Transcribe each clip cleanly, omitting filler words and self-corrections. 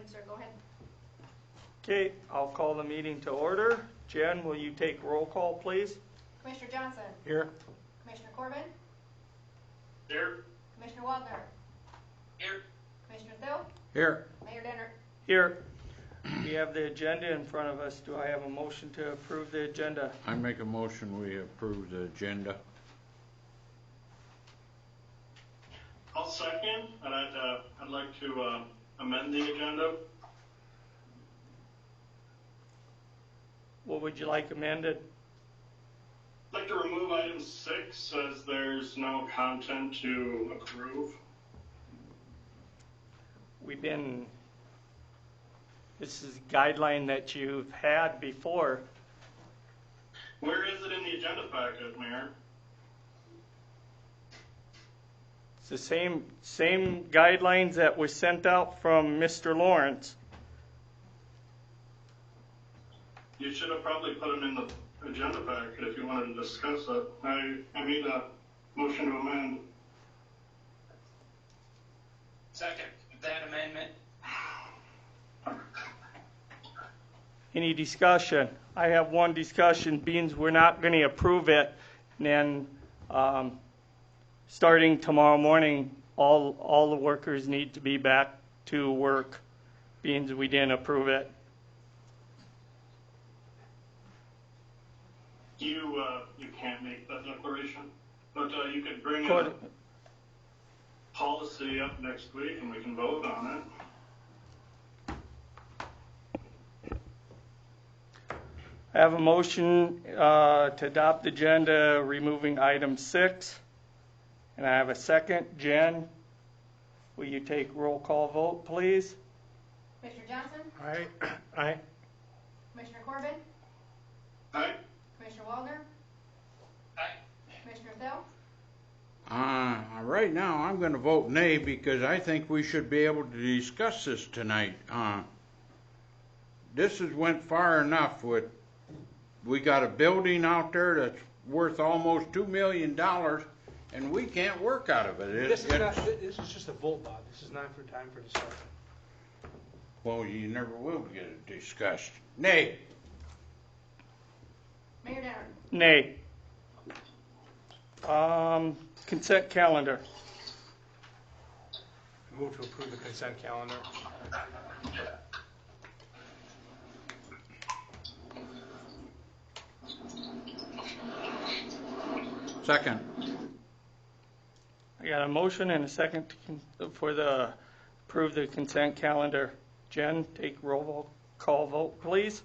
good, sir. Go ahead. Okay, I'll call the meeting to order. Jen, will you take roll call, please? Commissioner Johnson. Here. Commissioner Corbin. Here. Commissioner Waldner. Here. Commissioner Thill. Here. Mayor Denner. Here. We have the agenda in front of us. Do I have a motion to approve the agenda? I make a motion we approve the agenda. I'll second, and I'd like to amend the agenda. What would you like amended? I'd like to remove item 6 as there's no content to approve. This is a guideline that you've had before. Where is it in the agenda packet, Mayor? It's the same guidelines that was sent out from Mr. Lawrence. You should have probably put them in the agenda packet if you wanted to discuss it. I made a motion to amend. Second that amendment. Any discussion? I have one discussion, being we're not going to approve it, and then starting tomorrow morning, all the workers need to be back to work, being we didn't approve it. You can't make that declaration, but you could bring Could- a policy up next week and we can vote on it. I have a motion to adopt the agenda, removing item 6. And I have a second. Jen, will you take roll call vote, please? Commissioner Johnson. Aye. Aye. Commissioner Corbin. Aye. Commissioner Waldner. Aye. Commissioner Thill. Right now, I'm going to vote nay because I think we should be able to discuss this tonight. This has went far enough with, we got a building out there that's worth almost $2 million and we can't work out of it. This is just a vote, Bob. This is not for time for discussion. Well, you never will get it discussed. Nay. Mayor Denner. Nay. Consent calendar. Move to approve the consent calendar. Second. I got a motion and a second for the approve the consent calendar. Jen, take roll call vote, please.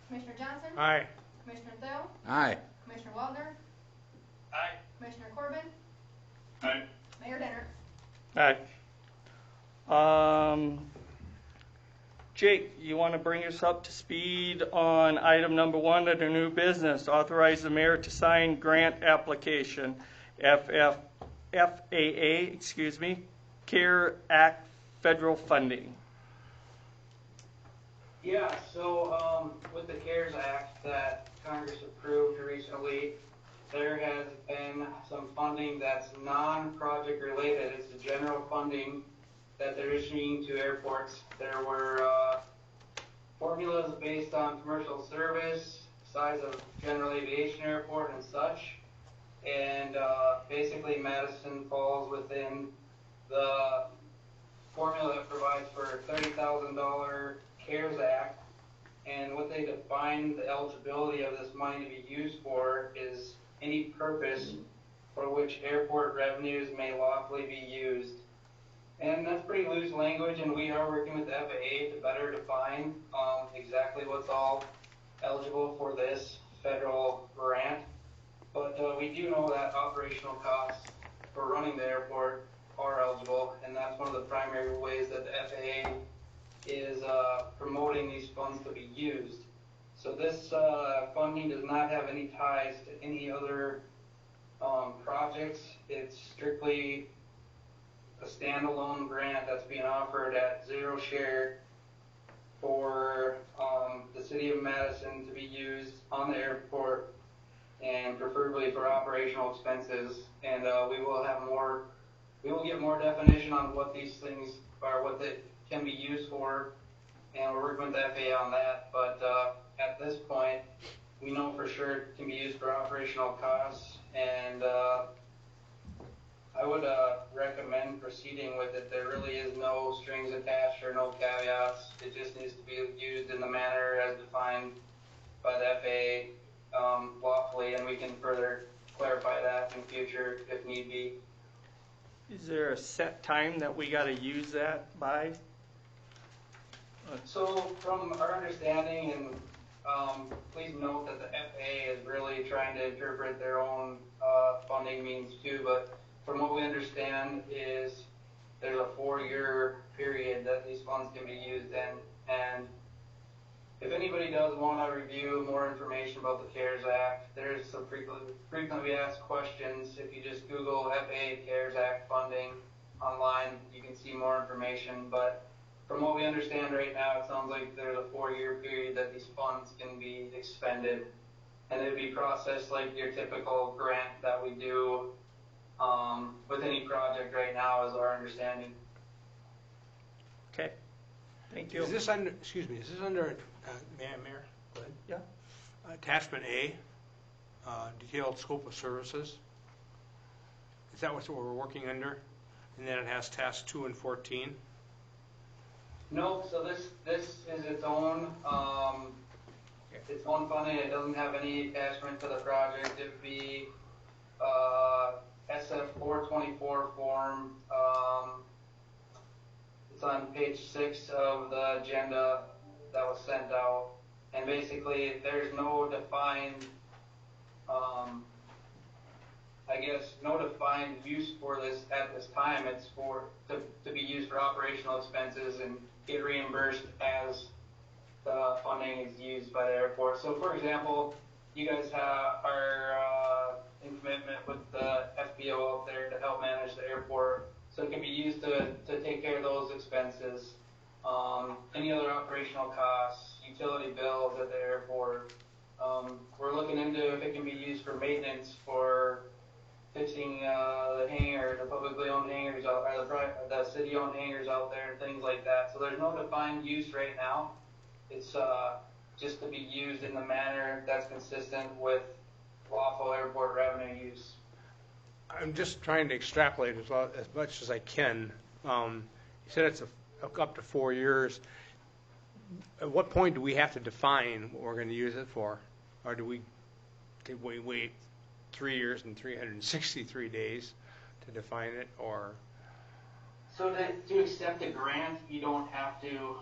Commissioner Johnson. Aye. Commissioner Thill. Aye. Commissioner Waldner. Aye. Commissioner Corbin. Aye. Mayor Denner. Aye. Jake, you want to bring us up to speed on item number 1 under new business? Authorize the mayor to sign grant application, FAA, CARE Act federal funding. Yeah, so with the CARES Act that Congress approved recently, there has been some funding that's non-project related. It's the general funding that they're issuing to airports. There were formulas based on commercial service, size of general aviation airport and such. And basically Madison falls within the formula that provides for $30,000 CARES Act. And what they define the eligibility of this money to be used for is any purpose for which airport revenues may lawfully be used. And that's pretty loose language, and we are working with the FAA to better define exactly what's all eligible for this federal grant. But we do know that operational costs for running the airport are eligible, and that's one of the primary ways that the FAA is promoting these funds to be used. So this funding does not have any ties to any other projects. It's strictly a standalone grant that's being offered at zero share for the city of Madison to be used on the airport and preferably for operational expenses. And we will get more definition on what these things are, what they can be used for and we're working with the FAA on that. But at this point, we know for sure it can be used for operational costs, and I would recommend proceeding with it. There really is no strings attached or no caveats. It just needs to be used in the manner as defined by the FAA lawfully, and we can further clarify that in future if need be. Is there a set time that we got to use that by? So from our understanding, and please note that the FAA is really trying to interpret their own funding means too, but from what we understand is there's a 4-year period that these funds can be used in, and if anybody does want to review more information about the CARES Act, there's some frequently asked questions. If you just Google FAA CARES Act funding online, you can see more information. But from what we understand right now, it sounds like there's a 4-year period that these funds can be expended, and it would be processed like your typical grant that we do with any project right now, is our understanding. Okay, thank you. Is this under, excuse me, is this under, Mayor? Go ahead. Yeah. Attachment A, detailed scope of services. Is that what we're working under? And then it has tasks 2 and 14. No, so this is its own funding. It doesn't have any attachment to the project. It would be SF 424 form. It's on page 6 of the agenda that was sent out, and basically there's no defined no defined use for this at this time. It's for to be used for operational expenses and get reimbursed as the funding is used by the airport. So for example, you guys are in commitment with the FBO out there to help manage the airport, so it can be used to take care of those expenses. Any other operational costs, utility bills at the airport. We're looking into if it can be used for maintenance, for fixing the hangar, the publicly owned hangars out, or the city-owned hangars out there, and things like that. So there's no defined use right now. It's just to be used in the manner that's consistent with lawful airport revenue use. I'm just trying to extrapolate as much as I can. You said it's up to 4 years. At what point do we have to define what we're going to use it for? Or do we wait 3 years and 363 days to define it? Or So to accept a grant, you don't have to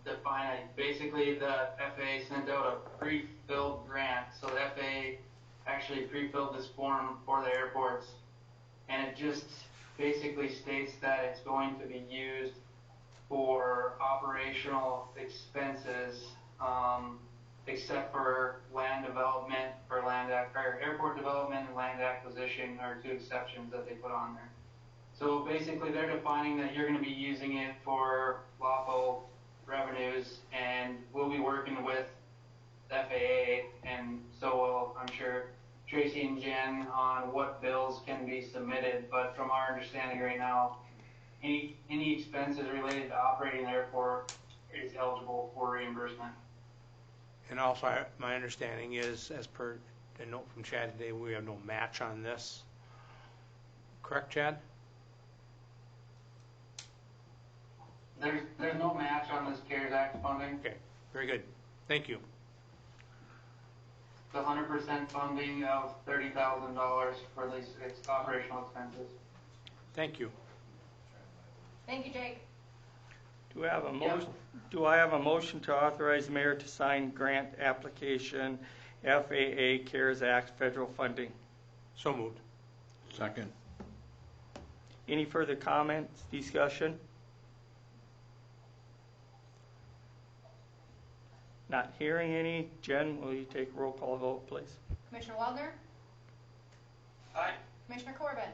define it. Basically, the FAA sent out a pre-filled grant. So the FAA actually pre-filled this form for the airports, and it just basically states that it's going to be used for operational expenses, except for land development, or airport development and land acquisition are 2 exceptions that they put on there. So basically, they're defining that you're going to be using it for lawful revenues, and we'll be working with the FAA, and so will, I'm sure, Tracy and Jen on what bills can be submitted. But from our understanding right now, any expenses related to operating the airport is eligible for reimbursement. and also my understanding is, as per a note from Chad today, we have no match on this. Correct, Chad? There's no match on this CARES Act funding. Okay, very good. Thank you. The 100% funding of $30,000 for these operational expenses. Thank you. Thank you, Jake. Do I have a Yep. motion? Do I have a motion to authorize mayor to sign grant application FAA CARES Act federal funding? So moved. Second. Any further comments, discussion? Not hearing any. Jen, will you take a roll call vote, please? Commissioner Waldner, Aye. Commissioner Corbin,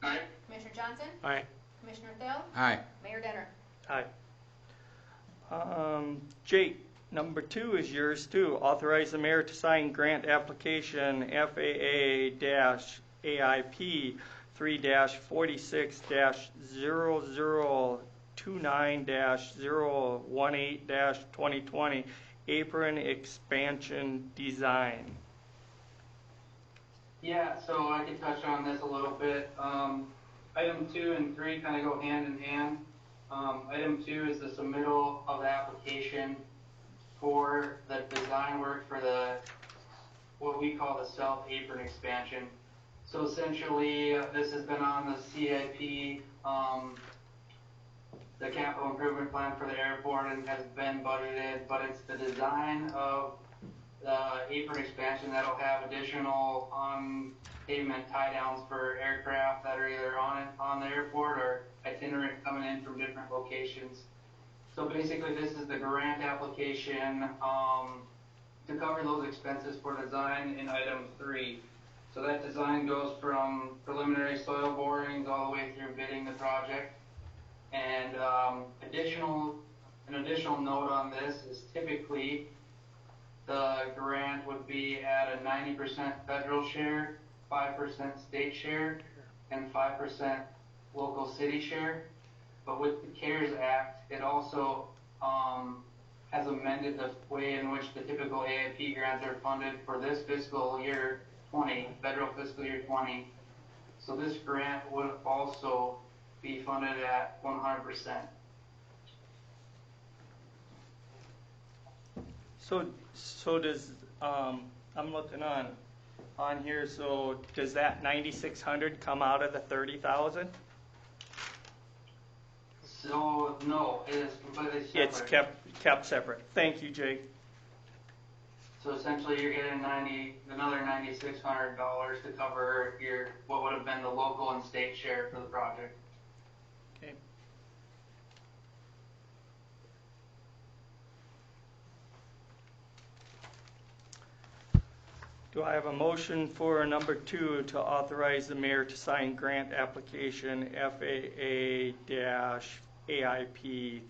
Aye. Commissioner Johnson, Aye. Commissioner Thill, Aye. Mayor Denner. Aye. Jake, number 2 is yours too. Authorize the mayor to sign grant application FAA-AIP 3-46-00 029-018-2020 apron expansion design. Yeah, so I can touch on this a little bit. Item 2 and 3 kind of go hand in hand. Item 2 is the submittal of the application for the design work for what we call the south apron expansion. So essentially, this has been on the CIP, the capital improvement plan for the airport, and has been budgeted, but it's the design of the apron expansion that'll have additional on-pavement tie-downs for aircraft that are either on the airport or itinerant coming in from different locations. So basically, this is the grant application to cover those expenses for design in item 3. So that design goes from preliminary soil borings all the way through bidding the project. And an additional note on this is typically the grant would be at a 90% federal share, 5% state share, and 5% local city share. But with the CARES Act, it also has amended the way in which the typical AIP grants are funded for this fiscal year 20, federal fiscal year 20. So this grant would also be funded at 100%. So does, I'm looking on here, so does that 9,600 come out of the 30,000? So no, it is completely separate. It's kept separate. Thank you, Jake. So essentially, you're getting another $9,600 to cover what would have been the local and state share for the project. Okay. Do I have a motion for number 2 to authorize the mayor to sign grant application FAA-AIP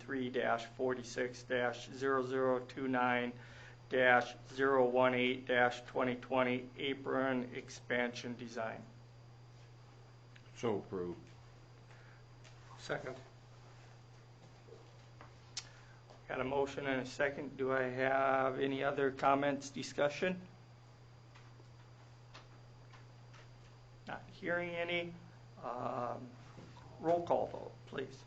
3-46-0029-018-2020 apron expansion design? So approved. Second. Got a motion and a second. Do I have any other comments, discussion? Not hearing any. Roll call vote, please.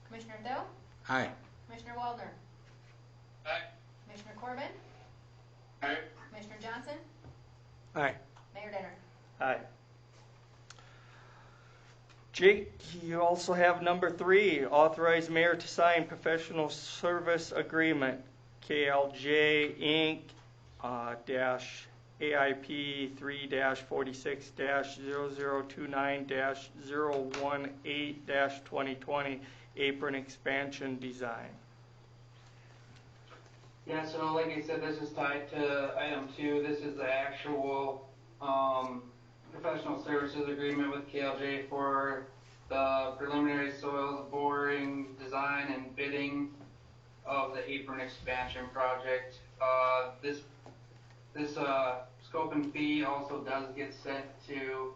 Commissioner Thel, Aye. Commissioner Waldner, Aye. Commissioner Corbin, Aye. Commissioner Johnson, Aye. Mayor Denner. Aye. Jake, you also have number 3, authorize mayor to sign professional service agreement, KLJ Inc. Dash AIP 3-46-0029-018-2020 apron expansion design. Yeah, so like I said, this is tied to item 2. This is the actual professional services agreement with KLJ for the preliminary soils boring, design, and bidding of the apron expansion project. This scope and fee also does get sent to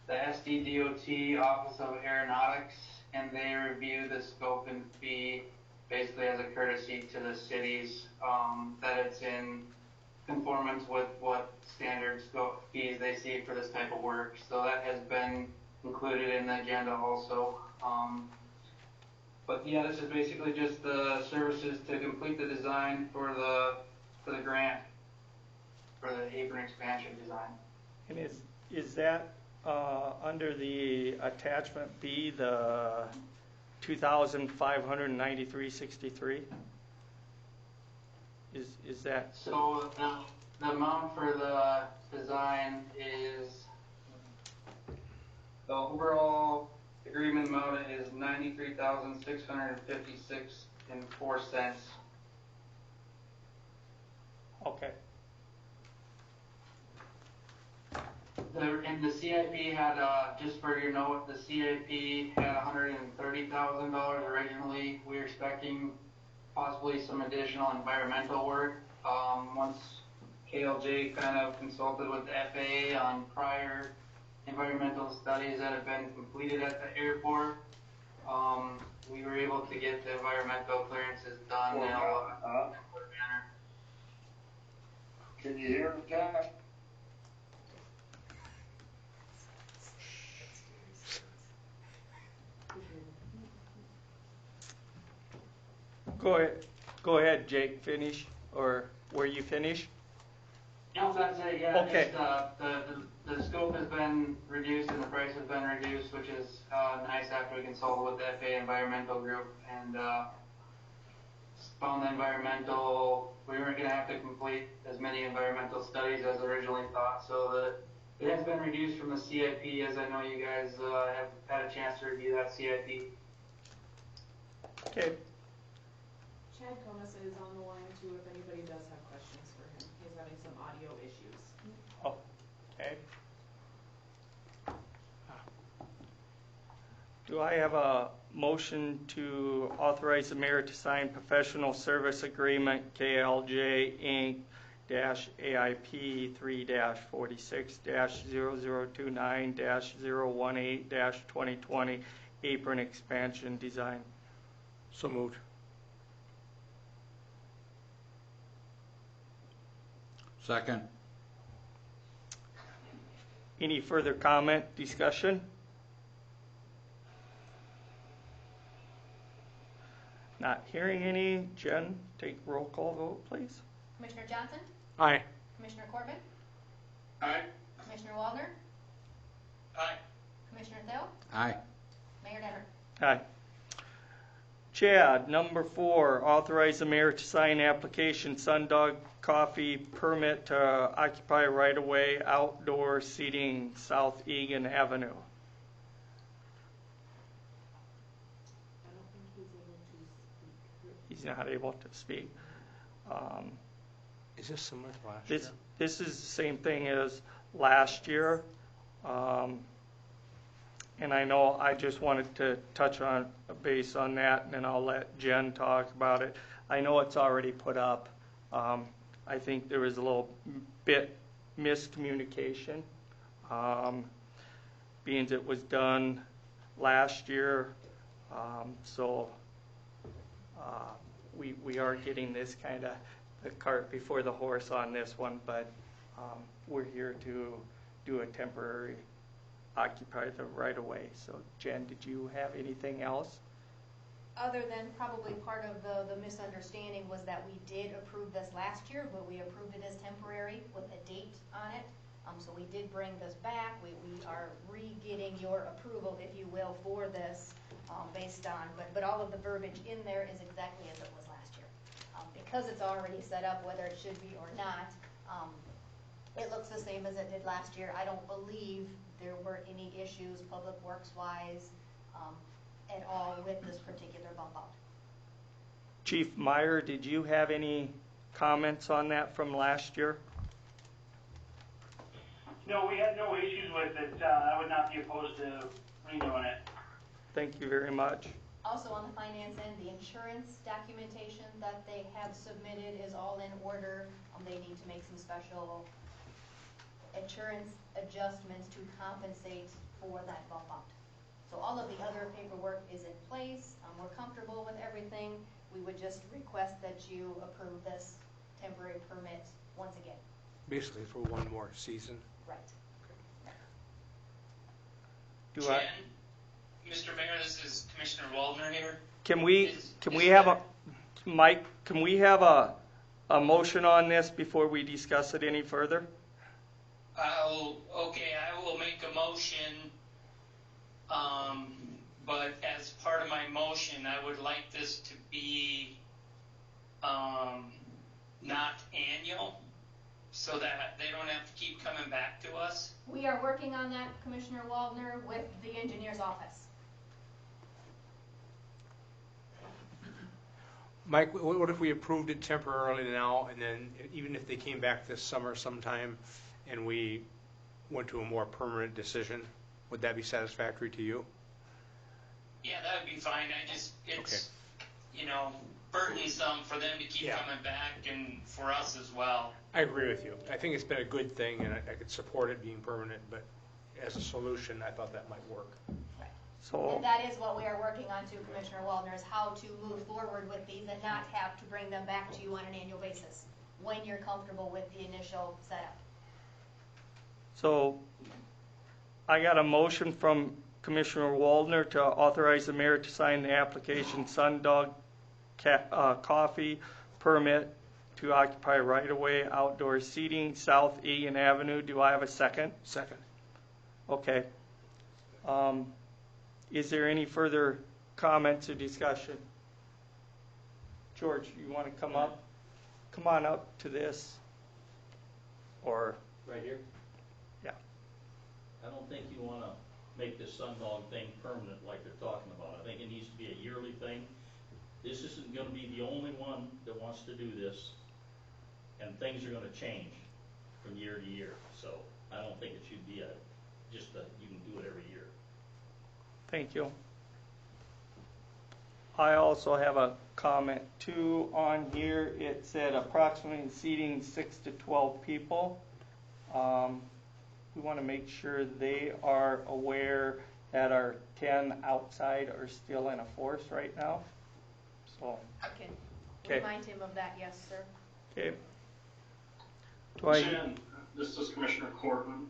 the SDDOT Office of Aeronautics, and they review the scope and fee basically as a courtesy to the cities, that it's in conformance with what standard scope fees they see for this type of work. So that has been included in the agenda also. But yeah, this is basically just the services to complete the design for the grant for the apron expansion design. And is that under the attachment B, the $2,593.63? Is that? So the amount for the design is, the overall agreement amount is $93,656.04. Okay. And the CIP had, just for your note, the CIP had $130,000 originally. We were expecting possibly some additional environmental work. Once KLJ kind of consulted with the FAA on prior environmental studies that have been completed at the airport, we were able to to get the environmental clearances done now. Can you hear me, Jack? Go ahead, Jake, finish, or were you finished? No, that's it, yeah. Okay. Just, the scope has been reduced and the price has been reduced, which is nice after we consulted with the FAA Environmental Group and found the environmental, we weren't going to have to complete as many environmental studies as originally thought, so it has been reduced from the CIP, as I know you guys have had a chance to review that CIP. Okay, Chad Konis is on the line too, if anybody does have questions for him. He's having some audio issues. okay. Do I have a motion to authorize the mayor to sign professional service agreement KLJ Inc. AIP 3-46-0029-018-2020 apron expansion design? So moved. Second. Any further comment, discussion? Not hearing any. Jen, take roll call vote, please. Commissioner Johnson? Aye. Commissioner Corbin? Aye. Commissioner Waldner? Aye. Commissioner Thill? Aye. Mayor Denner? Aye. Chad, number 4, authorize the mayor to sign application Sundog Coffee permit to occupy right-of-way outdoor seating South Egan Avenue. I don't think he's able to speak. He's not able to speak. Is this similar to last This year? this is the same thing as last year. And I know I just wanted to touch on base on that, and then I'll let Jen talk about it. I know it's already put up. I think there was a little bit miscommunication, being it was done last year. So we are getting this kind of the cart before the horse on this one, but we're here to do a temporary occupy the right of way. So Jen, did you have anything else? Other than probably part of the misunderstanding was that we did approve this last year, but we approved it as temporary with a date on it. So we did bring this back. We are re-getting your approval, if you will, for this based on, but all of the verbiage in there is exactly as it was last year. Because it's already set up, whether it should be or not, it looks the same as it did last year. I don't believe there were any issues public works wise at all with this particular bump out. Chief Meyer, did you have any comments on that from last year? No, we had no issues with it. I would not be opposed to renewing it. Thank you very much. Also on the finance end, the insurance documentation that they have submitted is all in order. They need to make some special insurance adjustments to compensate for that bump out. So all of the other paperwork is in place. We're comfortable with everything. We would just request that you approve this temporary permit once again. Basically for one more season. Right. Do I, Mr. Mayor, this is Commissioner Waldner here. can we have a, Mike, can we have a motion on this before we discuss it any further? I will make a motion, but as part of my motion, I would like this to be not annual, so that they don't have to keep coming back to us. We are working on that, Commissioner Waldner, with the engineer's office. Mike, what if we approved it temporarily now, and then even if they came back this summer sometime and we went to a more permanent decision, would that be satisfactory to you? Yeah, that would be fine. It's burdensome for them to keep coming back and for us as well. I agree with you. I think it's been a good thing, and I could support it being permanent, but as a solution, I thought that might work. So, And that is what we are working on too, Commissioner Waldner, is how to move forward with these and not have to bring them back to you on an annual basis when you're comfortable with the initial setup. so I got a motion from Commissioner Waldner to authorize the mayor to sign the application Sundog Coffee permit to occupy right-of-way outdoor seating South Egan Avenue. Do I have a second? Second. Okay. Is there any further comments or discussion? George, you want to come up? Come on up to this. Or, Right here? yeah. I don't think you wanna make this Sundog thing permanent like they're talking about. I think it needs to be a yearly thing. This isn't gonna be the only one that wants to do this, and things are gonna change from year to year. So I don't think it should be just that you can do it every year. Thank you. I also have a comment too on here. It said approximately seating 6 to 12 people. We want to make sure they are aware that our 10 outside are still in a force right now. So, I can Okay. remind him of that, yes, sir. okay. Do I, Jen, this is Commissioner Corbin.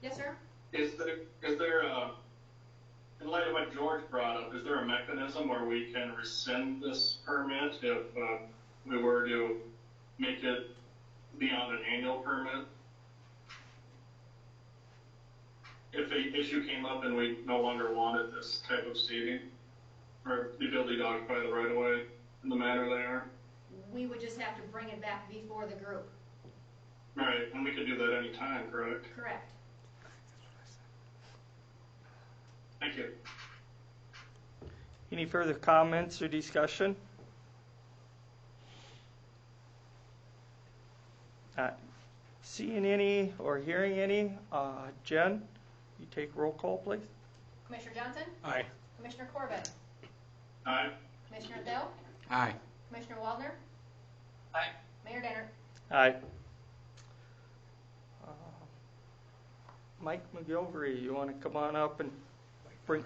Yes, sir? Is there in light of what George brought up, is there a mechanism where we can rescind this permit if we were to make it beyond an annual permit? If the issue came up and we no longer wanted this type of seating, or the ability to occupy the right of way in the manner they are? We would just have to bring it back before the group. Right, and we could do that anytime, correct? Correct. Thank you. any further comments or discussion? Not seeing any or hearing any. Jen, you take roll call, please. Commissioner Johnson? Aye. Commissioner Corbin? Aye. Commissioner Thill? Aye. Commissioner Waldner? Aye. Mayor Denner? Aye. Mike McGilvery, you want to come on up and bring?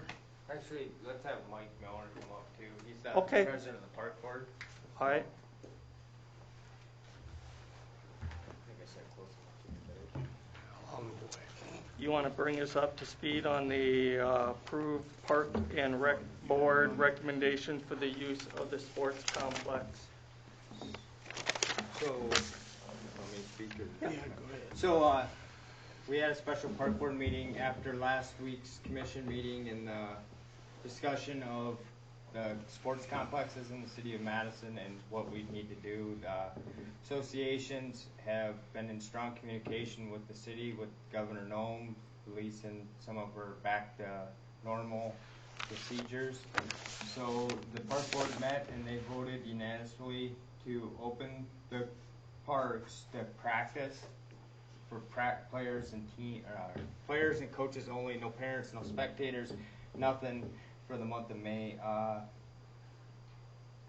Actually, let's have Mike Miller come up too. He's the Okay. president of the park board. All right. I think I said close enough to you. I'll move away. You want to bring us up to speed on the approved park and rec board recommendation for the use of the sports complex? So, let me speak or? Yeah, go ahead. So, we had a special park board meeting after last week's commission meeting and the discussion of the sports complexes in the city of Madison and what we need to do. The associations have been in strong communication with the city, with Governor Noem, releasing some of her back to normal procedures. So the park board met and they voted unanimously to open the parks to practice for players and players and coaches only, no parents, no spectators, nothing for the month of May.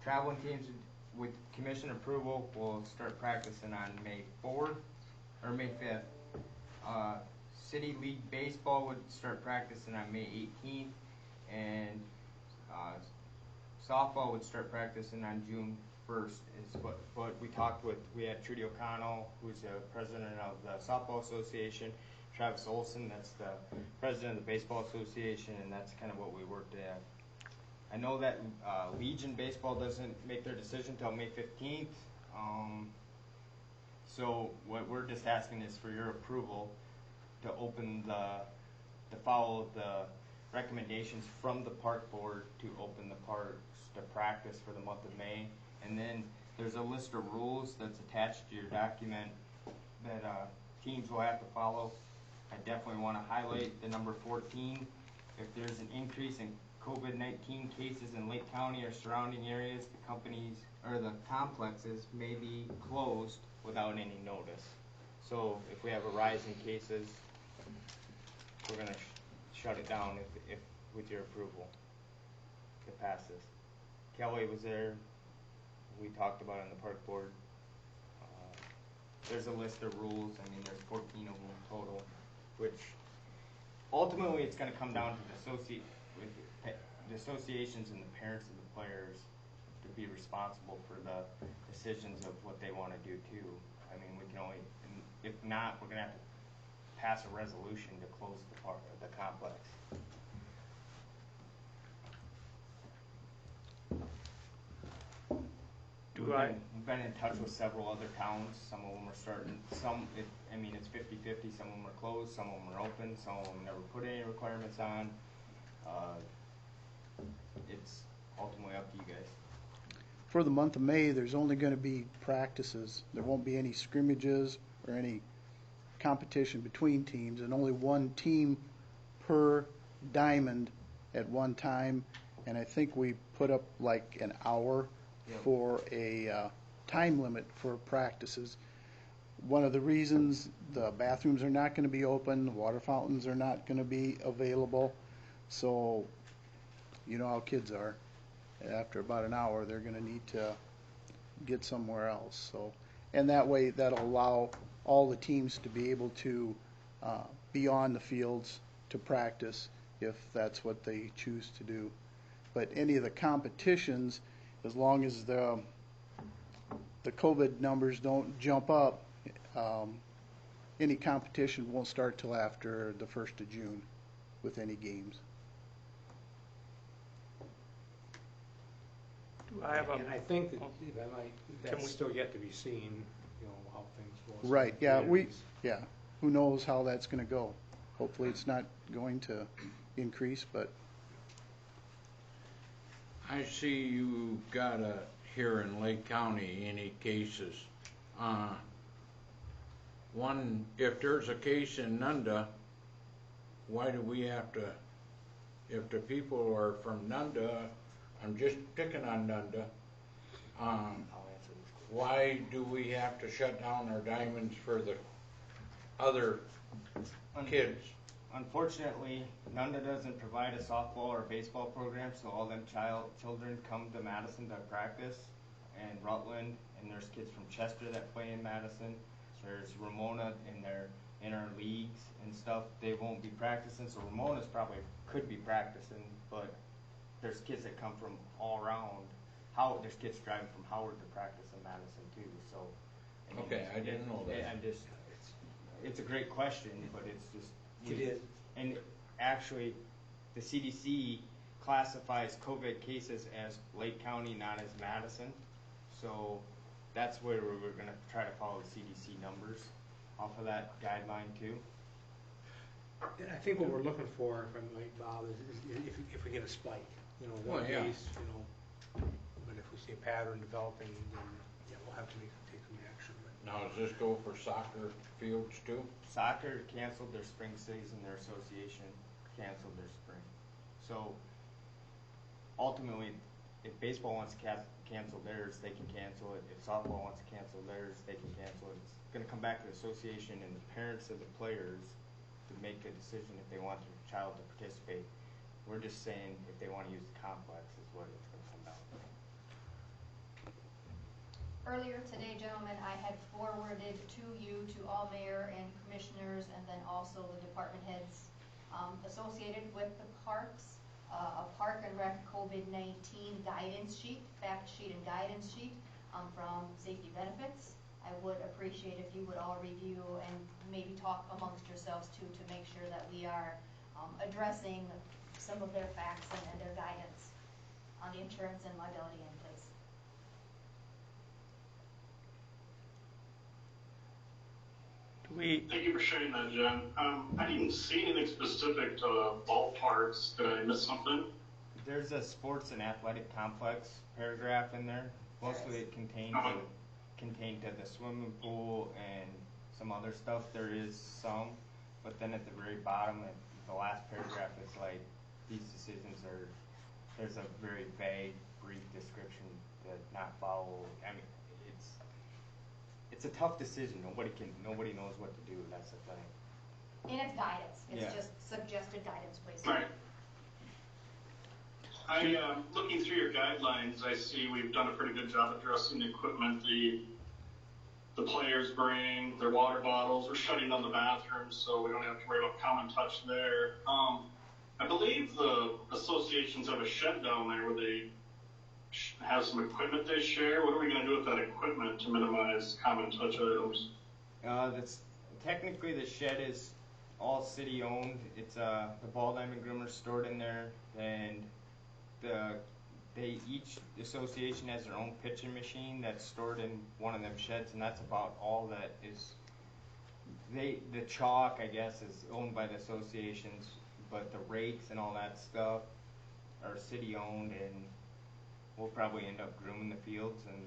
Traveling teams with commission approval will start practicing on May 4th or May 5th. City League Baseball would start practicing on May 18th, and softball would start practicing on June 1st. Is what we talked with. We had Trudy O'Connell, who's the president of the Softball Association, Travis Olson, that's the president of the Baseball Association, and that's kind of what we worked at. I know that Legion Baseball doesn't make their decision until May 15th. So what we're just asking is for your approval to open to follow the recommendations from the park board to open the parks to practice for the month of May. And then there's a list of rules that's attached to your document that teams will have to follow. I definitely want to highlight the number 14. If there's an increase in COVID-19 cases in Lake County or surrounding areas, the companies or the complexes may be closed without any notice. So if we have a rise in cases, we're going to shut it down if with your approval. If it passes. Kelly was there. We talked about it on the park board. There's a list of rules. I mean, there's 14 of them total, which ultimately it's going to come down to the the associations and the parents of the players to be responsible for the decisions of what they want to do too. I mean, we can only, if not, we're gonna have to pass a resolution to close the complex. We've been in touch with several other towns. Some of them are starting, it's 50-50. Some of them are closed, some of them are open, some of them never put any requirements on. It's ultimately up to you guys. For the month of May, there's only going to be practices. There won't be any scrimmages or any competition between teams, and only one team per diamond at one time. And I think we put up like an hour for a time limit for practices. One of the reasons the bathrooms are not going to be open, the water fountains are not going to be available. So, you know how kids are. After about an hour, they're going to need to get somewhere else. So, and that way, that'll allow all the teams to be able to be on the fields to practice if that's what they choose to do. But any of the competitions, as long as the COVID numbers don't jump up, any competition won't start till after the 1st of June with any games. And I think that, that's still yet to be seen, you know, how things go. Right, yeah, who knows how that's going to go. Hopefully it's not going to increase, but. I see you got here in Lake County any cases. One, if there's a case in Nunda, why do we have to, if the people are from Nunda, I'm just picking on Nunda, why do we have to shut down our diamonds for the other kids? Unfortunately, Nunda doesn't provide a softball or baseball program, so all them children come to Madison to practice, and Rutland, and there's kids from Chester that play in Madison. There's Ramona in our leagues and stuff. They won't be practicing, so Ramona's probably could be practicing, but there's kids that come from all around. There's kids driving from Howard to practice in Madison too. So, I mean, okay, I didn't know that. It's a great question, but it's just. It is. And actually, the CDC classifies COVID cases as Lake County, not as Madison. So that's where we're going to try to follow the CDC numbers off of that guideline too. And I think what we're looking for, if I'm right, Bob, is if we get a spike, you know, one case, you know, but if we see a pattern developing, then yeah, we'll have to take some action. Now, does this go for soccer fields too? Soccer canceled their spring season, their association canceled their spring. So ultimately, if baseball wants to cancel theirs, they can cancel it. If softball wants to cancel theirs, they can cancel it. It's going to come back to the association and the parents of the players to make a decision if they want their child to participate. We're just saying if they want to use the complex is what it's going to come down to. Earlier today, gentlemen, I had forwarded to you, to all mayor and commissioners, and then also the department heads associated with the parks, a Park and Rec COVID-19 guidance sheet, fact sheet and guidance sheet from Safety Benefits. I would appreciate if you would all review and maybe talk amongst yourselves too to make sure that we are addressing some of their facts and their guidance on the insurance and liability in place. Thank you for sharing that, Jen. I didn't see anything specific to ballparks. Did I miss something? There's a sports and athletic complex paragraph in there. Mostly it contained to the swimming pool and some other stuff. There is some, but then at the very bottom, at the last paragraph, it's like these decisions are. There's a very vague, brief description that not follow. I mean, it's a tough decision. Nobody knows what to do. That's the thing. And it's guidance. It's just suggested guidance, please. Right. Looking through your guidelines, I see we've done a pretty good job addressing the equipment the players bring, their water bottles. We're shutting down the bathrooms, so we don't have to worry about common touch there. I believe the associations have a shed down there where they have some equipment they share. What are we going to do with that equipment to minimize common touch items? That's technically the shed is all city owned. It's the ball diamond groomers stored in there, and each association has their own pitching machine that's stored in one of them sheds, and that's about all that is. The chalk, I guess, is owned by the associations, but the rakes and all that stuff are city owned, and we'll probably end up grooming the fields, and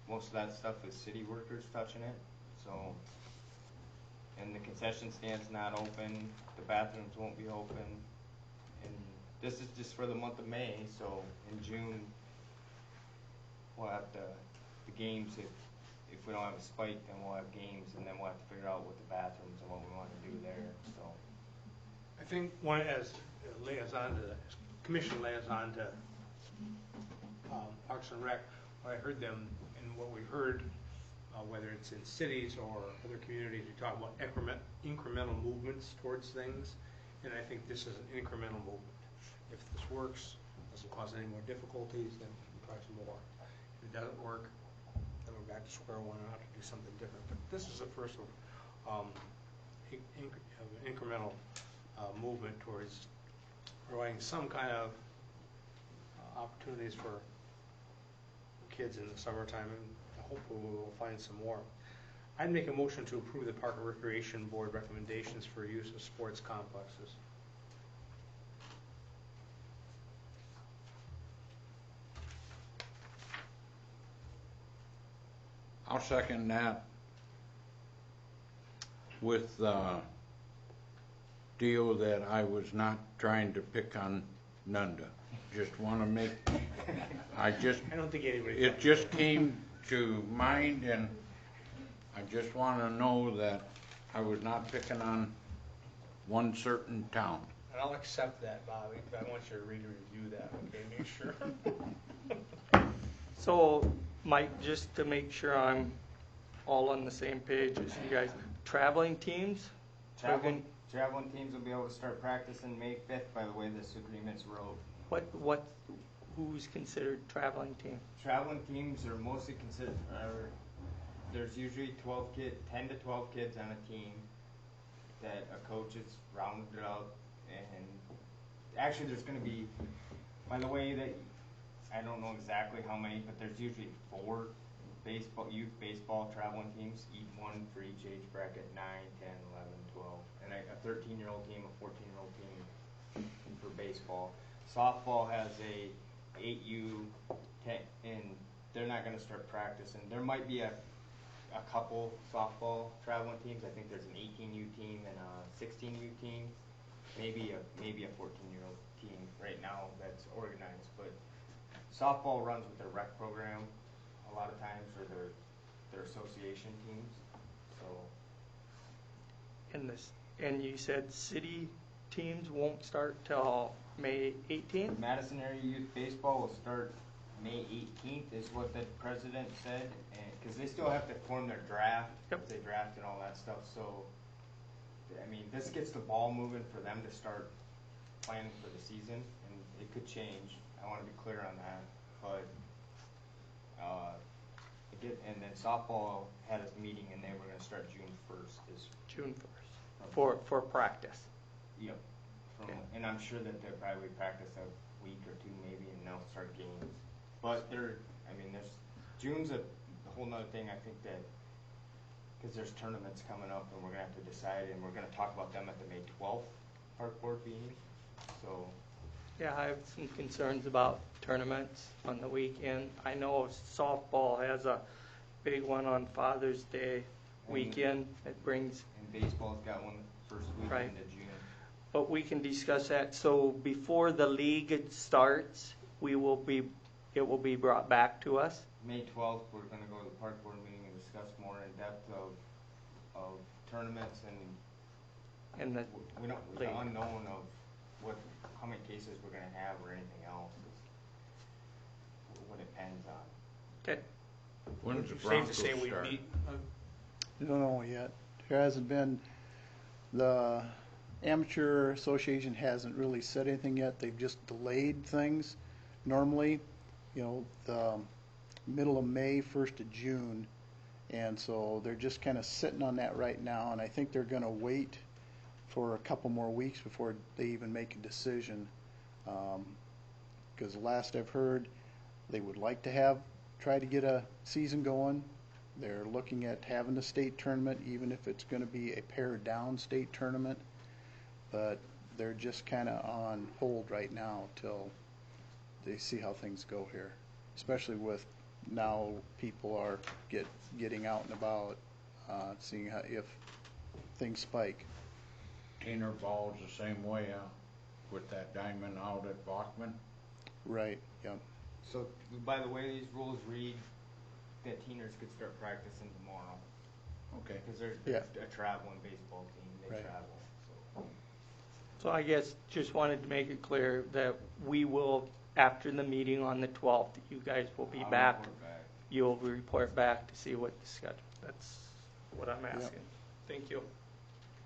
most of that stuff is city workers touching it. So, and the concession stand's not open, the bathrooms won't be open, and this is just for the month of May. So in June, we'll have the games. If we don't have a spike, then we'll have games, and then we'll have to figure out what the bathrooms and what we want to do there. So I think one as liaison to the commission liaison to Parks and Rec, what I heard them and what we heard, whether it's in cities or other communities, we talk about incremental movements towards things, and I think this is an incremental movement. If this works, doesn't cause any more difficulties, then we can try some more. If it doesn't work, then we're back to square one and have to do something different. But this is the first of an incremental movement towards providing some kind of opportunities for kids in the summertime, and hopefully we will find some more. I'd make a motion to approve the Park and Recreation Board recommendations for use of sports complexes. I'll second that with the deal that I was not trying to pick on Nunda. Just want to make, I don't think anybody. It just came to mind, and I just want to know that I was not picking on one certain town. And I'll accept that, Bobby, but I want you to read and review that, okay? Make sure. So, Mike, just to make sure I'm all on the same page as you guys, traveling teams? Traveling teams will be able to start practicing May 5th by the way this agreement's wrote. Who's considered traveling team? Traveling teams are mostly considered, there's usually 10 to 12 kids on a team that a coach has rounded up, and actually there's going to be, by the way, that I don't know exactly how many, but there's usually 4 youth baseball traveling teams, one for each age bracket, 9, 10, 11, 12, and a 13-year-old team, a 14-year-old team for baseball. Softball has a 8U, and they're not going to start practicing. There might be a couple softball traveling teams. I think there's an 18U team and a 16U team, maybe a 14-year-old team right now that's organized. But softball runs with their rec program a lot of times, or their association teams. So. And you said city teams won't start till May 18th? Madison Area Youth Baseball will start May 18th is what the president said, because they still have to form their draft. Yep. They draft and all that stuff. So, I mean, this gets the ball moving for them to start planning for the season, and it could change. I want to be clear on that. But and then softball had a meeting, and they were going to start June 1st. June 1st for practice. Yep. And I'm sure that they'll probably practice a week or 2 maybe, and they'll start games. But June's a whole nother thing. I think that because there's tournaments coming up, and we're gonna have to decide, and we're gonna talk about them at the May 12th park board meeting. So. Yeah, I have some concerns about tournaments on the weekend. I know softball has a big one on Father's Day weekend. It brings. And baseball's got one the first weekend of June. But we can discuss that. So before the league starts, it will be brought back to us. May 12th, we're going to go to the park board meeting and discuss more in depth of tournaments and the unknown of how many cases we're going to have or anything else is what it depends on. Okay. When's the Broncos safe to say start? we meet. We don't know yet. There hasn't been the Amateur Association hasn't really said anything yet. They've just delayed things. Normally, the middle of May, 1st of June. And so they're just kind of sitting on that right now. And I think they're going to wait for a couple more weeks before they even make a decision. Because last I've heard, they would like to try to get a season going. They're looking at having a state tournament, even if it's going to be a pared down state tournament. But they're just kind of on hold right now till they see how things go here, especially with now people are getting out and about, seeing if things spike. Tainer Ball's the same way, with that diamond out at Bachman. Right, yep. So, by the way these rules read, that teeners could start practicing tomorrow. Okay. Because they're a traveling baseball team. They Right. travel. So I guess just wanted to make it clear that we will, after the meeting on the 12th, you guys will be back. Report back. You'll report back to see what the schedule. That's what I'm asking. Thank you.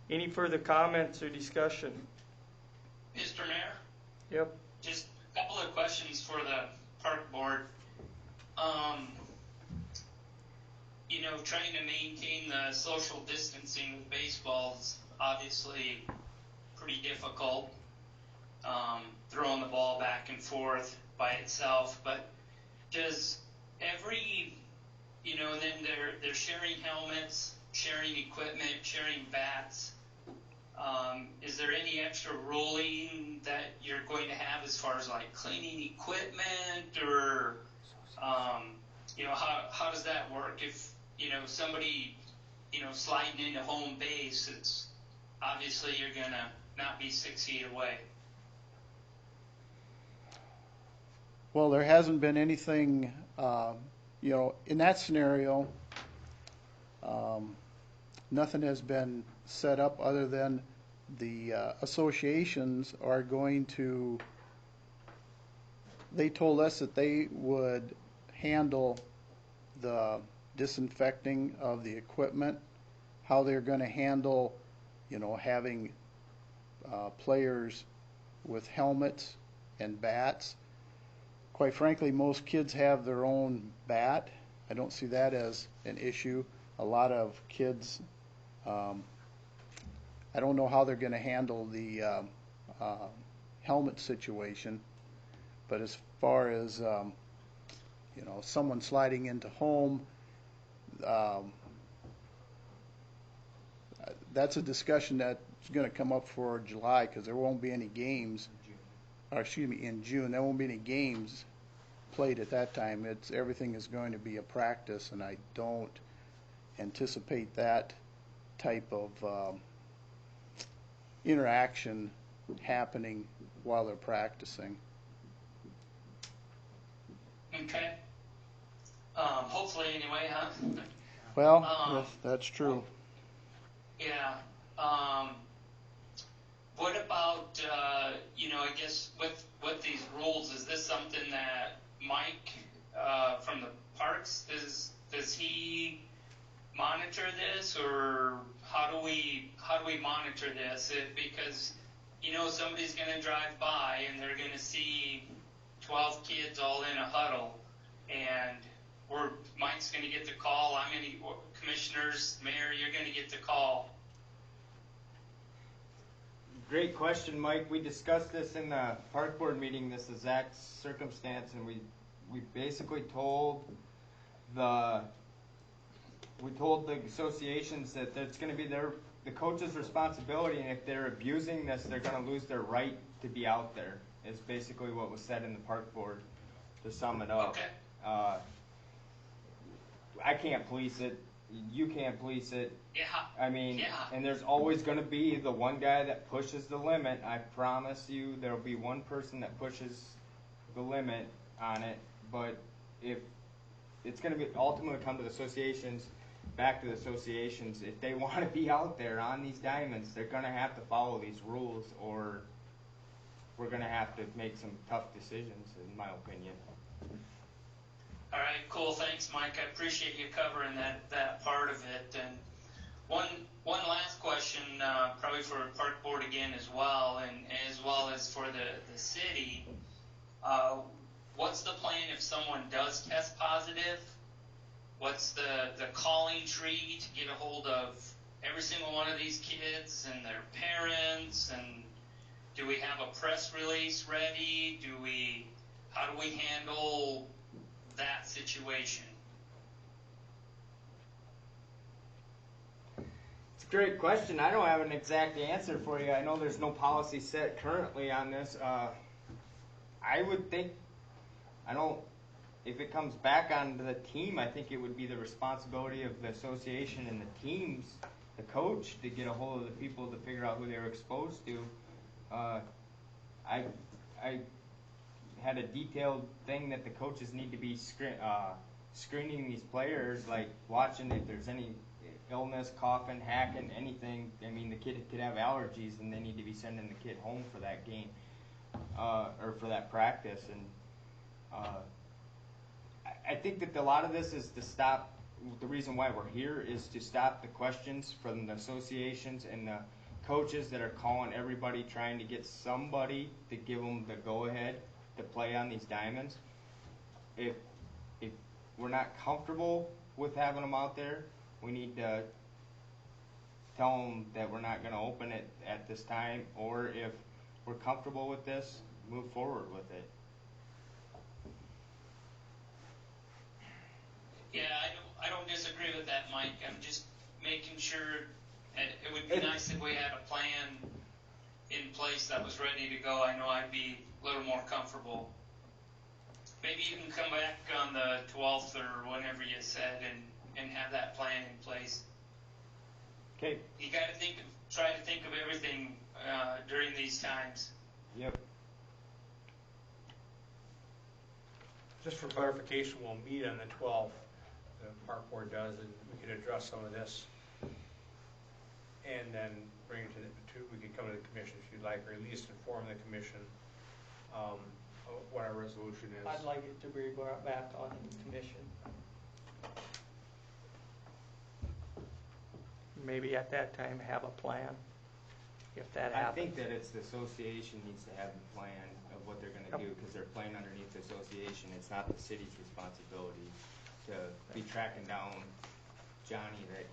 Any further comments or discussion? Mr. Mayor, Yep. just a couple of questions for the park board. Trying to maintain the social distancing with baseball is obviously pretty difficult. Throwing the ball back and forth by itself, but does every, and then they're sharing helmets, sharing equipment, sharing bats. Is there any extra ruling that you're going to have as far as like cleaning equipment or, how does that work? If, somebody, sliding into home base, it's obviously you're going to not be 6 feet away. Well, there hasn't been anything, in that scenario, nothing has been set up other than the associations are going to, they told us that they would handle the disinfecting of the equipment, how they're going to handle, having players with helmets and bats. Quite frankly, most kids have their own bat. I don't see that as an issue. A lot of kids, I don't know how they're going to handle the helmet situation, but as far as someone sliding into home, that's a discussion that's going to come up for July because there won't be any games. Or excuse me, in June there won't be any games played at that time. Everything is going to be a practice, and I don't anticipate that type of interaction happening while they're practicing. Okay. Hopefully anyway, huh? Well, that's true. Yeah. What about, I guess with these rules, is this something that Mike from the parks, does he monitor this, or how do we monitor this? Because, somebody's going to drive by and they're going to see 12 kids all in a huddle, and Mike's going to get the call, commissioners, mayor, you're going to get the call. Great question, Mike. We discussed this in the park board meeting, this exact circumstance, and we basically told the associations that it's going to be the coach's responsibility, and if they're abusing this, they're going to lose their right to be out there. Is basically what was said in the park board. To sum it up, Okay. I can't police it. You can't police it. Yeah. I mean, Yeah. and there's always going to be the one guy that pushes the limit. I promise you, there'll be one person that pushes the limit on it. But if it's going to be ultimately come to the associations, back to the associations, if they want to be out there on these diamonds, they're going to have to follow these rules, or we're going to have to make some tough decisions, in my opinion. All right, cool. Thanks, Mike. I appreciate you covering that part of it. And One last question, probably for Park Board again as well, and as well as for the city. What's the plan if someone does test positive? What's the calling tree to get a hold of every single one of these kids and their parents? And do we have a press release ready? How do we handle that situation? It's a great question. I don't have an exact answer for you. I know there's no policy set currently on this. I would think, if it comes back onto the team, I think it would be the responsibility of the association and the teams, the coach, to get a hold of the people to figure out who they were exposed to. I had a detailed thing that the coaches need to be screening these players, like watching if there's any illness, coughing, hacking, anything. I mean, the kid could have allergies, and they need to be sending the kid home for that game or for that practice. And I think that a lot of this is to stop. The reason why we're here is to stop the questions from the associations and the coaches that are calling everybody, trying to get somebody to give them the go-ahead to play on these diamonds. If we're not comfortable with having them out there, we need to tell them that we're not going to open it at this time, or if we're comfortable with this, move forward with it. Yeah, I don't disagree with that, Mike. I'm just making sure it would be nice if we had a plan in place that was ready to go. I know I'd be a little more comfortable. Maybe you can come back on the 12th or whenever you said and have that plan in place. Okay. You got to try to think of everything during these times. Yep. Just for clarification, we'll meet on the 12th, the park board does, and we could address some of this. And then bring it we could come to the commission if you'd like, or at least inform the commission of what our resolution is. I'd like it to be brought back on the commission. Maybe at that time have a plan, if that happens. I think that it's the association needs to have the plan of what they're going to do, because they're playing underneath the association. It's not the city's responsibility to be tracking down Johnny that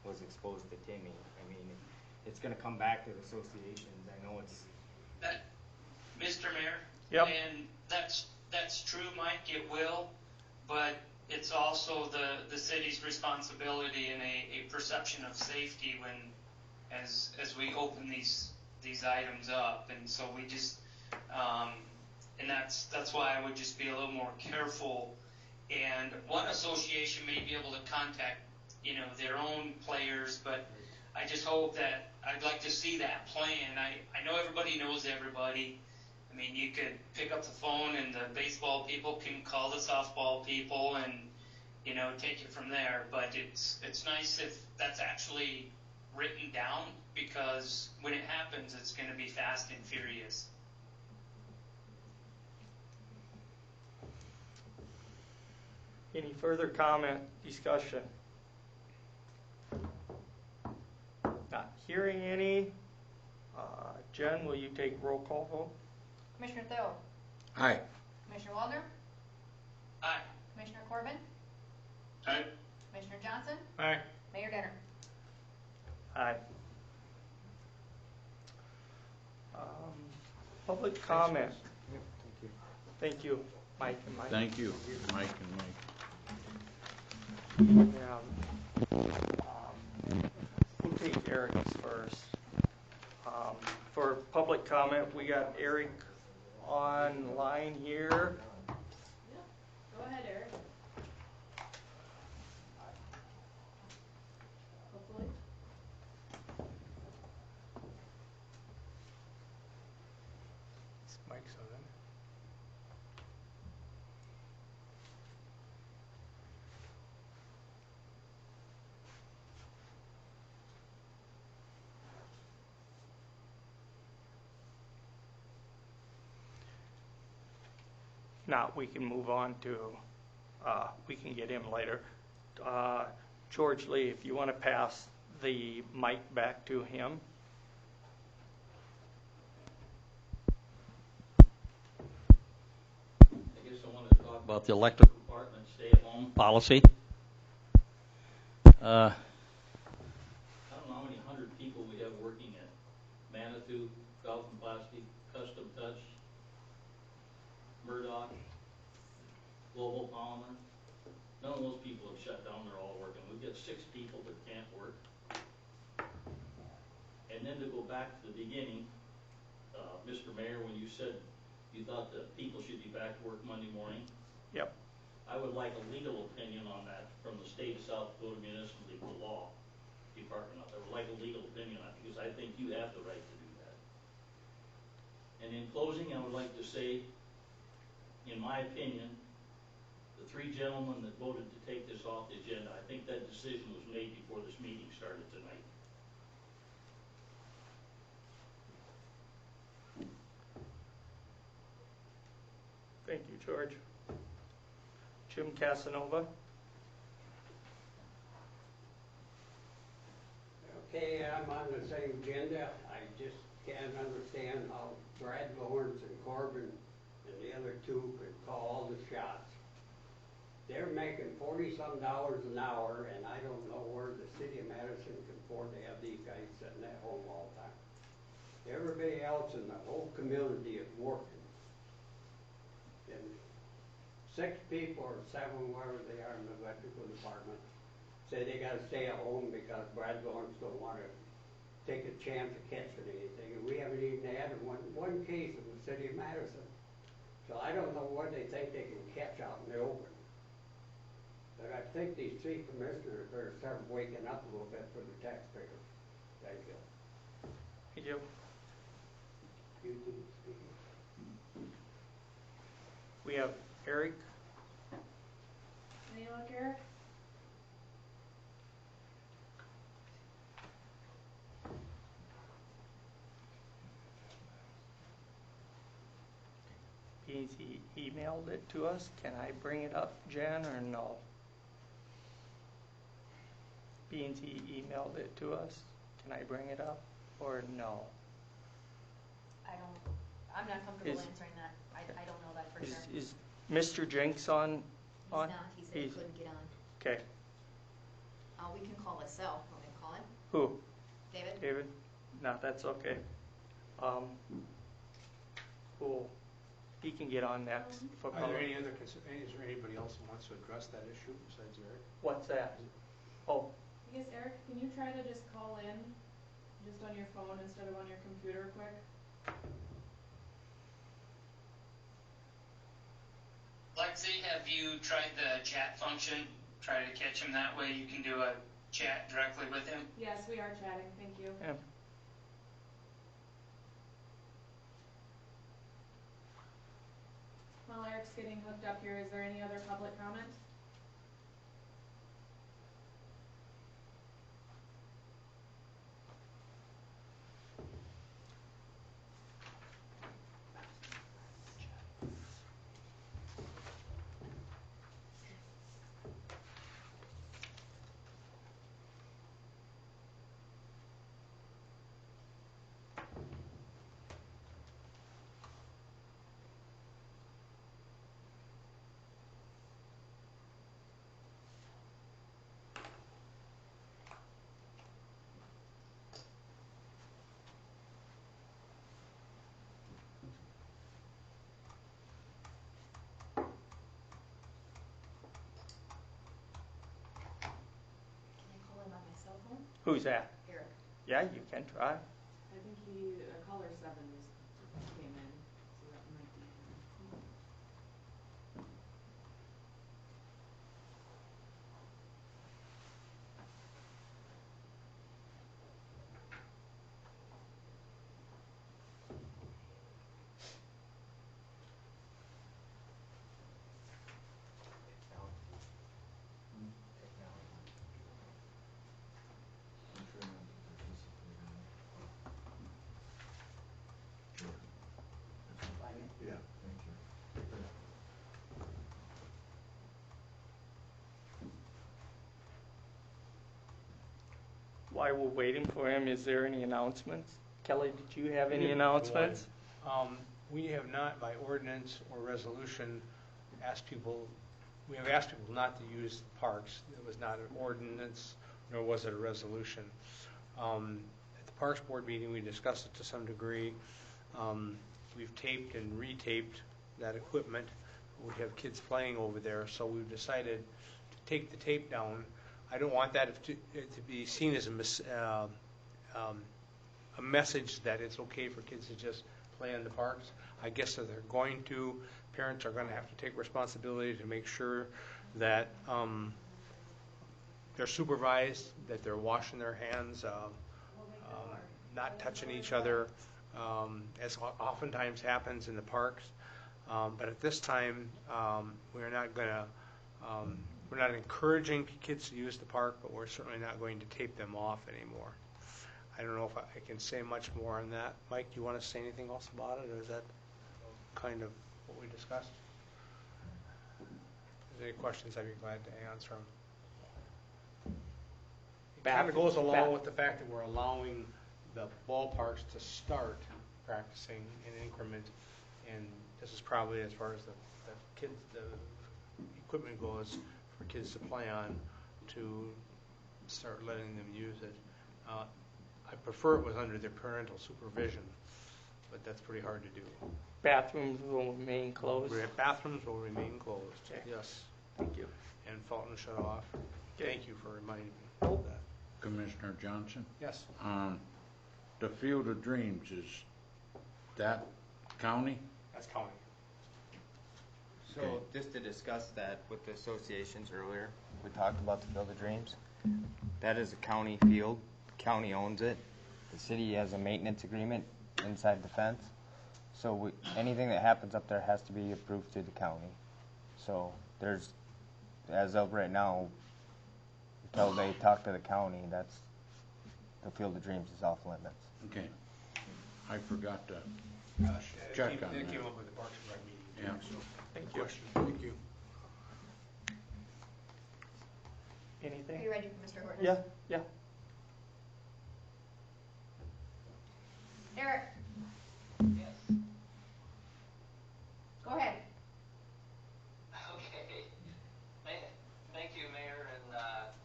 was exposed to Timmy. I mean, it's going to come back to the associations. I know it's... Mr. Mayor? Yep. And that's true, Mike, it will, but it's also the city's responsibility and a perception of safety when, as we open these items up. And so we just, and that's why I would just be a little more careful. And one association may be able to contact, their own players, but I just hope that I'd like to see that plan. I know everybody knows everybody. I mean, you could pick up the phone and the baseball people can call the softball people and, take it from there. But it's nice if that's actually written down, because when it happens, it's going to be fast and furious. Any further comment, discussion? Not hearing any. Jen, will you take roll call vote? Commissioner Thill. Aye. Commissioner Waldner. Aye. Commissioner Corbin. Aye. Commissioner Johnson. Aye. Mayor Denner. Aye. Public comment. Yep, thank you. Thank you, Mike and Mike. Thank you, Mike and Mike. We'll take Eric's first. For public comment, we got Eric online here. Go ahead, Eric. Hopefully. Is Mike's on then? Now we can move on to, we can get him later. George Lee, if you want to pass the mic back to him. I guess I wanted to talk about the electric department stay-at-home policy. I don't know how many hundred people we have working at Manitou, Falcon Plastic, Custom Touch, Murdoch, Global Polymer. None of those people have shut down, they're all working. We've got 6 people that can't work. And then to go back to the beginning, Mr. Mayor, when you said you thought that people should be back to work Monday morning, Yep. I would like a legal opinion on that from the state of South Dakota Municipal Legal Law Department. I would like a legal opinion on it because I think you have the right to do that. And in closing, I would like to say, in my opinion, the 3 gentlemen that voted to take this off the agenda, I think that decision was made before this meeting started tonight. Thank you, George. Jim Casanova. Okay, I'm on the same agenda. I just can't understand how Brad Lawrence and Corbin and the other 2 could call all the shots. They're making $40-some an hour, and I don't know where the city of Madison can afford to have these guys sitting at home all the time. Everybody else in the whole community is working. And 6 people or 7, whatever they are in the electrical department, say they gotta stay at home because Brad Lawrence don't wanna take a chance of catching anything. And we haven't even had one case in the city of Madison. So I don't know what they think they can catch out in the open. But I think these 3 commissioners better start waking up a little bit for the taxpayers. Thank you. Thank you. We have Eric. Any luck, Eric? He emailed it to us. Can I bring it up, Jen, or no? Beans he emailed it to us. Can I bring it up, or no? I'm not comfortable Is- answering that. I don't know that for sure. Is Mr. Jenks on? He's not, he said he He's- couldn't get on. Okay. We can call his cell. Want me to call him? Who? David? David? No, that's okay. Cool. He can get on next. For Are there any other, is there anybody else who wants to address that issue besides Eric? What's that? Oh, I guess, Eric, can you try to just call in, just on your phone instead of on your computer quick? Lexi, have you tried the chat function? Try to catch him that way. You can do a chat directly with him. Yes, we are chatting, thank you. yeah. While Eric's getting hooked up here, is there any other public comment? Can I call him on my cell phone? Who's that? Eric. Yeah, you can try. I think caller 7 just came in, so that might be him. while we're waiting for him, is there any announcements? Kelly, did you have any Yeah, announcements? We have not, by ordinance or resolution, we have asked people not to use the parks. It was not an ordinance, nor was it a resolution. At the Parks Board meeting, we discussed it to some degree. We've taped and retaped that equipment. We have kids playing over there, so we've decided to take the tape down. I don't want that to be seen as a message that it's okay for kids to just play in the parks. I guess if they're going to, parents are going to have to take responsibility to make sure that they're supervised, that they're washing their hands, not touching each other, as oftentimes happens in the parks. But at this time, we're not encouraging kids to use the park, but we're certainly not going to tape them off anymore. I don't know if I can say much more on that. Mike, do you want to say anything else about it, or is that kind of what we discussed? If there's any questions, I'd be glad to answer them. It kind of goes along with the fact that we're allowing the ballparks to start practicing in increment, and this is probably as far as the equipment goes for kids to play on, to start letting them use it. I prefer it was under their parental supervision, but that's pretty hard to do. Bathrooms will remain closed? Bathrooms will remain closed, Okay. yes. Thank you. And fountain shut off. Okay. Thank you for reminding me of that. Commissioner Johnson? Yes. The Field of Dreams, is that county? That's county. So Okay. just to discuss that with the associations earlier, we talked about the Field of Dreams. That is a county field. The county owns it. The city has a maintenance agreement inside the fence. So anything that happens up there has to be approved through the county. So there's, as of right now, until they talk to the county, that's, the Field of Dreams is off limits. Okay. I forgot to Check check on That that. came up with the Parks and Rec meeting. Yeah. So, Thank good you. question. Thank you. Anything? Are you ready for Mr. Horton? Yeah. Eric? Yes. Go ahead. Okay. Thank you, Mayor and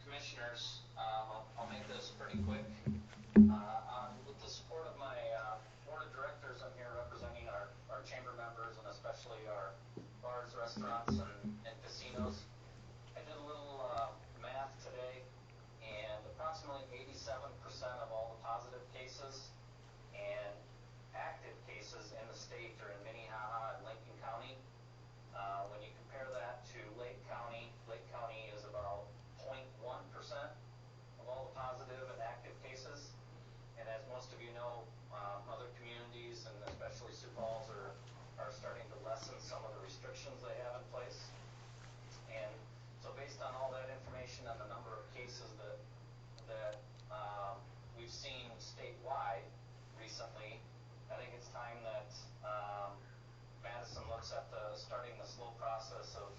Commissioners. I'll make this pretty quick. With the support of my board of directors, I'm here representing our chamber members and especially our bars, restaurants, and casinos. I did a little math today, and approximately 87% of all the positive cases and active cases in the state are in Minnehaha and Lincoln County. When you compare that to Lake County is about 0.1% of all the positive and active cases. And as most of you know, other communities and especially Sioux Falls are starting to lessen some of the restrictions they have in place. And so based on all that information and the number of cases that we've seen statewide recently, I think it's time that Madison looks at starting the slow process of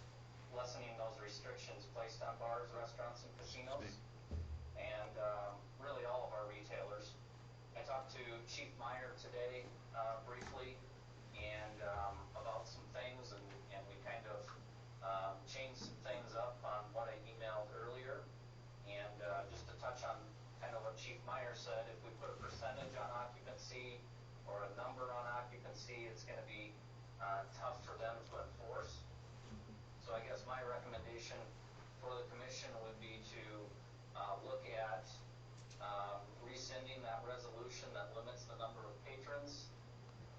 lessening those restrictions placed on bars, restaurants, and casinos, and really all of our retailers. I talked to Chief Meyer today briefly and about some things, and we kind of changed some things up on what I emailed earlier. And just to touch on kind of what Chief Meyer said, if we put a percentage on occupancy or a number on occupancy, it's going to be tough for them to enforce. So I guess my recommendation for the commission would be to look at rescinding that resolution that limits the number of patrons,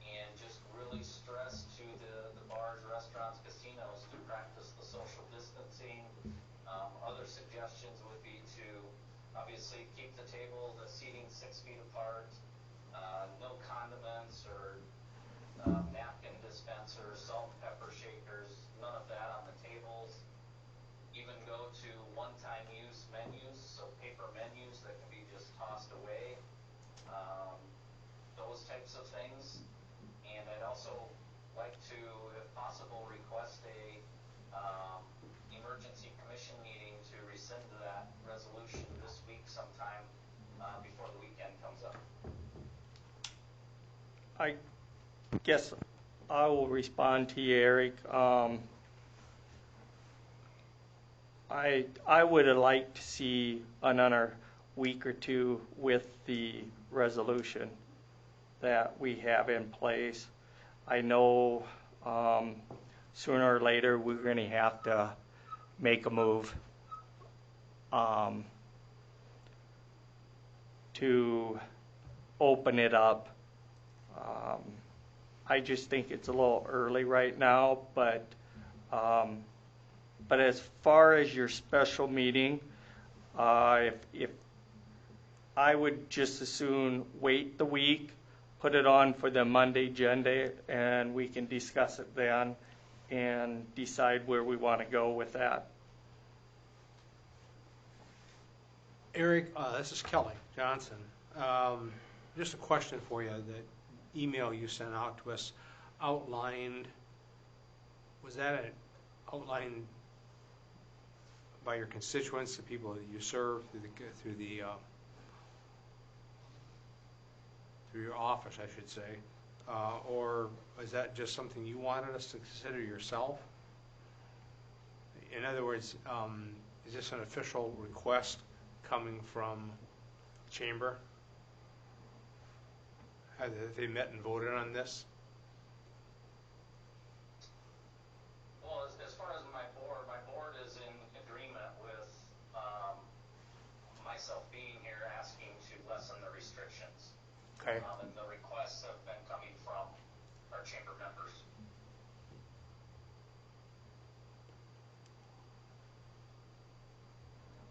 and just really stress to the bars, restaurants, casinos to practice the social distancing. Other suggestions would be to obviously keep the table, the seating 6 feet apart, no condiments or napkin dispensers, salt and pepper shakers, none of that on the tables. Even go to one-time use menus, so paper menus that can be just tossed away, those types of things. And I'd also like to, if possible, request a emergency commission meeting to rescind that resolution this week sometime, I guess I will respond to you, Eric. I would have liked to see another week or two with the resolution that we have in place. I know sooner or later we're going to have to make a move to open it up. I just think it's a little early right now, but as far as your special meeting, if I would just as soon wait the week, put it on for the Monday agenda, and we can discuss it then and decide where we want to go with that. Eric, this is Kelly Johnson. Just a question for you. The email you sent out to us outlined, was that outlined by your constituents, the people that you serve through your office, I should say, or is that just something you wanted us to consider yourself? In other words, is this an official request coming from the chamber? Have they met and voted on this? Well, as far as my board is in agreement with myself being here, asking to lessen the restrictions. Okay. And the requests have been coming from our chamber members.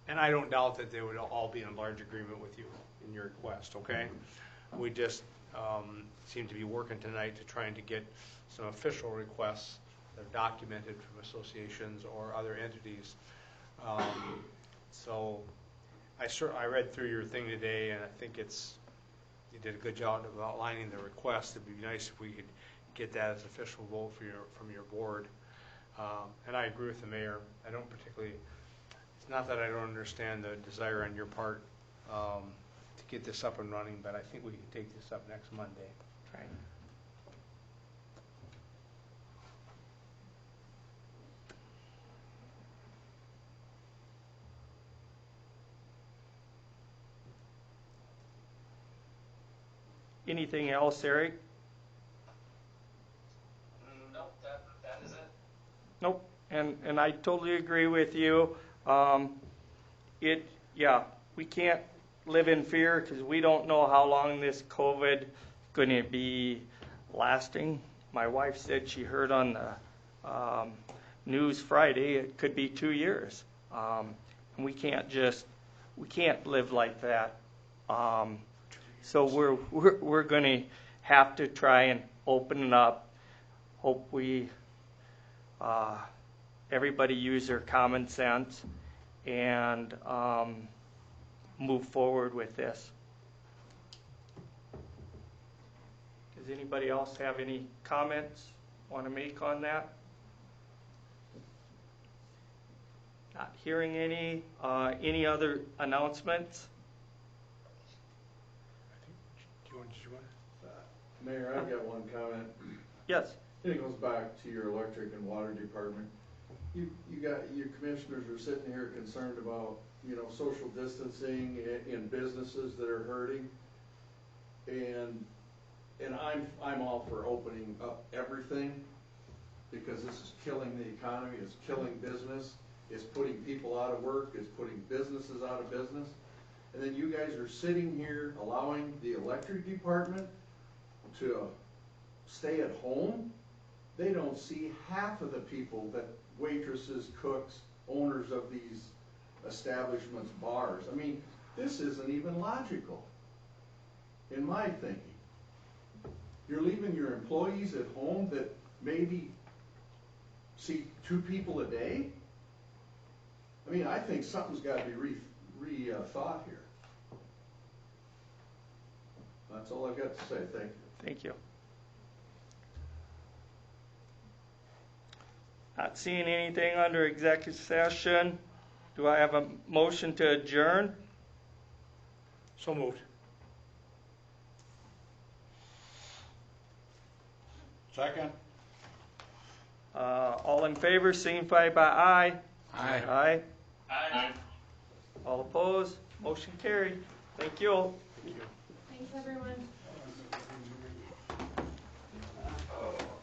And I don't doubt that they would all be in large agreement with you in your request, okay? We just seem to be working tonight to trying to get some official requests that are documented from associations or other entities. So I read through your thing today, and I think you did a good job of outlining the request. It'd be nice if we could get that as official vote from your board. And I agree with the mayor. I don't particularly. It's not that I don't understand the desire on your part to get this up and running, but I think we can take this up next Monday. Right. Anything else, Eric? Nope, that is it. Nope. And I totally agree with you. We can't live in fear because we don't know how long this COVID is going to be lasting. My wife said she heard on the news Friday it could be 2 years. And we can't live like that. So we're going to have to try and open it up. Hope everybody use their common sense and move forward with this. Does anybody else have any comments want to make on that? Not hearing any. Any other announcements? Mayor, I've got one comment. Yes. And it goes back to your electric and water department. You got, your commissioners are sitting here concerned about, social distancing in businesses that are hurting. And I'm all for opening up everything because this is killing the economy, it's killing business, it's putting people out of work, it's putting businesses out of business. And then you guys are sitting here allowing the electric department to stay at home. They don't see half of the people that waitresses, cooks, owners of these establishments, bars. I mean, this isn't even logical in my thinking. You're leaving your employees at home that maybe see 2 people a day. I mean, I think something's got to be rethought here. That's all I've got to say. Thank you. Thank you. Not seeing anything under executive session. Do I have a motion to adjourn? So moved. Second? All in favor, signify by aye. Aye. Aye. Aye. All opposed, motion carried. Thank you. Thanks, everyone.